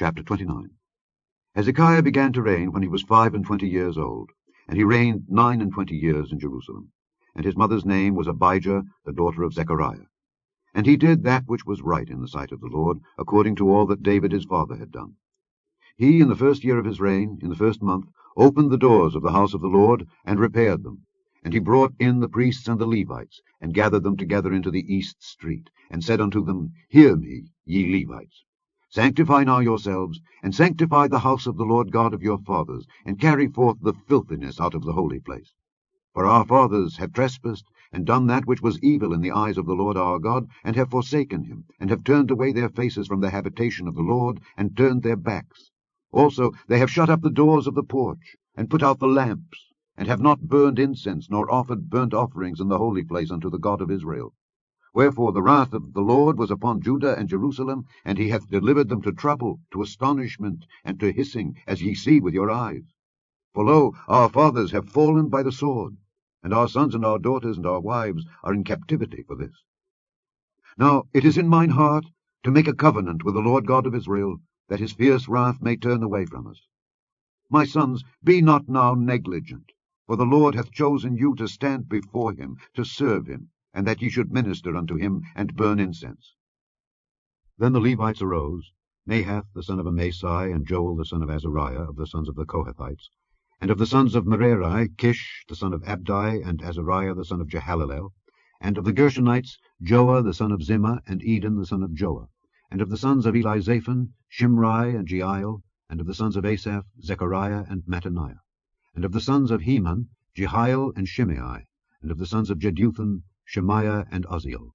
Chapter 29. Hezekiah began to reign when he was 25 years old, and he reigned 29 years in Jerusalem. And his mother's name was Abijah, the daughter of Zechariah. And he did that which was right in the sight of the Lord, according to all that David his father had done. He, in the first year of his reign, in the first month, opened the doors of the house of the Lord, and repaired them. And he brought in the priests and the Levites, and gathered them together into the east street, and said unto them, Hear me, ye Levites. Sanctify now yourselves, and sanctify the house of the Lord God of your fathers, and carry forth the filthiness out of the holy place. For our fathers have trespassed, and done that which was evil in the eyes of the Lord our God, and have forsaken him, and have turned away their faces from the habitation of the Lord, and turned their backs. Also they have shut up the doors of the porch, and put out the lamps, and have not burned incense, nor offered burnt offerings in the holy place unto the God of Israel. Wherefore the wrath of the Lord was upon Judah and Jerusalem, and he hath delivered them to trouble, to astonishment, and to hissing, as ye see with your eyes. For lo, our fathers have fallen by the sword, and our sons and our daughters and our wives are in captivity for this. Now it is in mine heart to make a covenant with the Lord God of Israel, that his fierce wrath may turn away from us. My sons, be not now negligent, for the Lord hath chosen you to stand before him, to serve him, and that ye should minister unto him, and burn incense. Then the Levites arose, Nahath the son of Amasai, and Joel the son of Azariah, of the sons of the Kohathites, and of the sons of Merari, Kish the son of Abdi, and Azariah the son of Jehalelel, and of the Gershonites, Joah the son of Zimmah, and Eden the son of Joah, and of the sons of Elizaphan, Shimri and Jeiel, and of the sons of Asaph, Zechariah and Mattaniah, and of the sons of Heman, Jehiel and Shimei, and of the sons of Jeduthun, Shemaiah and Uzziel.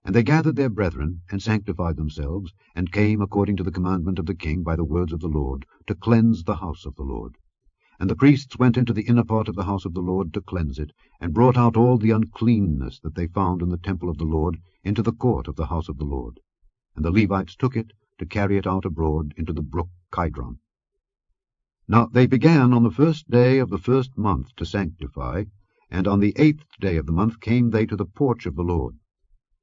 And they gathered their brethren, and sanctified themselves, and came according to the commandment of the king by the words of the Lord, to cleanse the house of the Lord. And the priests went into the inner part of the house of the Lord to cleanse it, and brought out all the uncleanness that they found in the temple of the Lord into the court of the house of the Lord. And the Levites took it to carry it out abroad into the brook Kidron. Now they began on the first day of the first month to sanctify, and on the 8th day of the month came they to the porch of the Lord.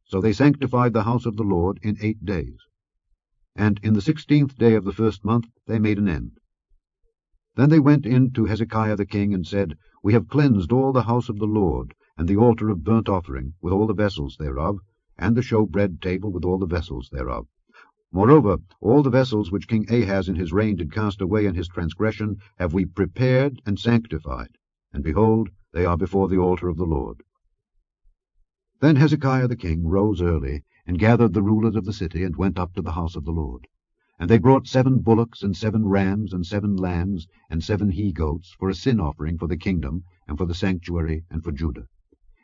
So they sanctified the house of the Lord in 8 days. And in the 16th day of the first month they made an end. Then they went in to Hezekiah the king, and said, We have cleansed all the house of the Lord, and the altar of burnt offering, with all the vessels thereof, and the showbread table with all the vessels thereof. Moreover, all the vessels which King Ahaz in his reign did cast away in his transgression have we prepared and sanctified, and behold, they are before the altar of the Lord. Then Hezekiah the king rose early, and gathered the rulers of the city, and went up to the house of the Lord. And they brought 7 bullocks, and 7 rams, and 7 lambs, and 7 he-goats, for a sin offering for the kingdom, and for the sanctuary, and for Judah.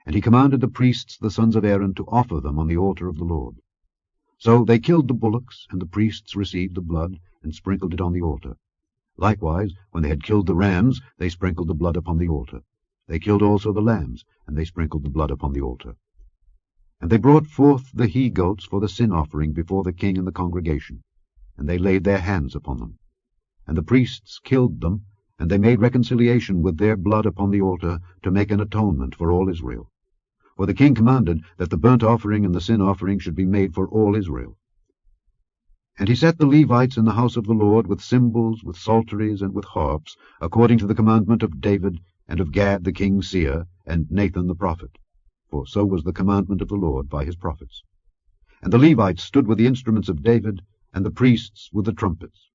And he commanded the priests, the sons of Aaron, to offer them on the altar of the Lord. So they killed the bullocks, and the priests received the blood, and sprinkled it on the altar. Likewise, when they had killed the rams, they sprinkled the blood upon the altar. They killed also the lambs, and they sprinkled the blood upon the altar. And they brought forth the he-goats for the sin offering before the king and the congregation, and they laid their hands upon them. And the priests killed them, and they made reconciliation with their blood upon the altar, to make an atonement for all Israel. For the king commanded that the burnt offering and the sin offering should be made for all Israel. And he set the Levites in the house of the Lord with cymbals, with psalteries, and with harps, according to the commandment of David, and of Gad the king's seer, and Nathan the prophet. For so was the commandment of the Lord by his prophets. And the Levites stood with the instruments of David, and the priests with the trumpets.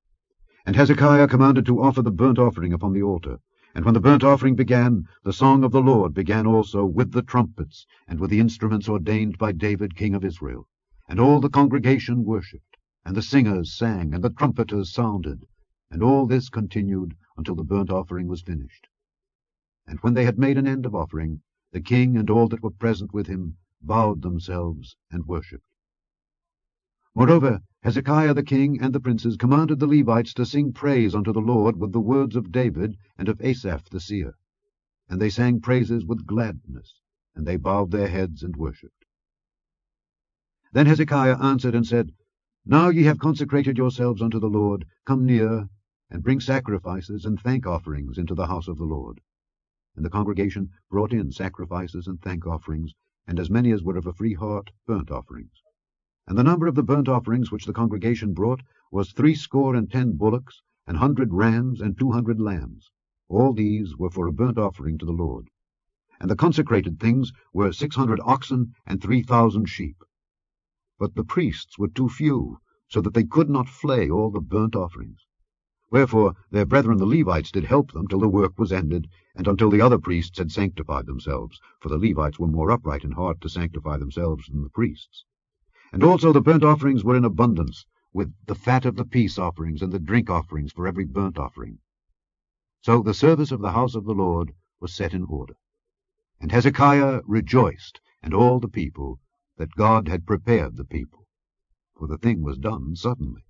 And Hezekiah commanded to offer the burnt offering upon the altar. And when the burnt offering began, the song of the Lord began also with the trumpets, and with the instruments ordained by David king of Israel. And all the congregation worshipped, and the singers sang, and the trumpeters sounded. And all this continued until the burnt offering was finished. And when they had made an end of offering, the king and all that were present with him bowed themselves and worshipped. Moreover, Hezekiah the king and the princes commanded the Levites to sing praise unto the Lord with the words of David and of Asaph the seer. And they sang praises with gladness, and they bowed their heads and worshipped. Then Hezekiah answered and said, Now ye have consecrated yourselves unto the Lord, come near, and bring sacrifices and thank offerings into the house of the Lord. And the congregation brought in sacrifices and thank offerings, and as many as were of a free heart burnt offerings. And the number of the burnt offerings which the congregation brought was 70 bullocks, 100 rams, and 200 lambs. All these were for a burnt offering to the Lord. And the consecrated things were 600 oxen and 3,000 sheep. But the priests were too few, so that they could not flay all the burnt offerings. Wherefore their brethren the Levites did help them till the work was ended, and until the other priests had sanctified themselves, for the Levites were more upright in heart to sanctify themselves than the priests. And also the burnt offerings were in abundance, with the fat of the peace offerings and the drink offerings for every burnt offering. So the service of the house of the Lord was set in order. And Hezekiah rejoiced, and all the people, that God had prepared the people, for the thing was done suddenly.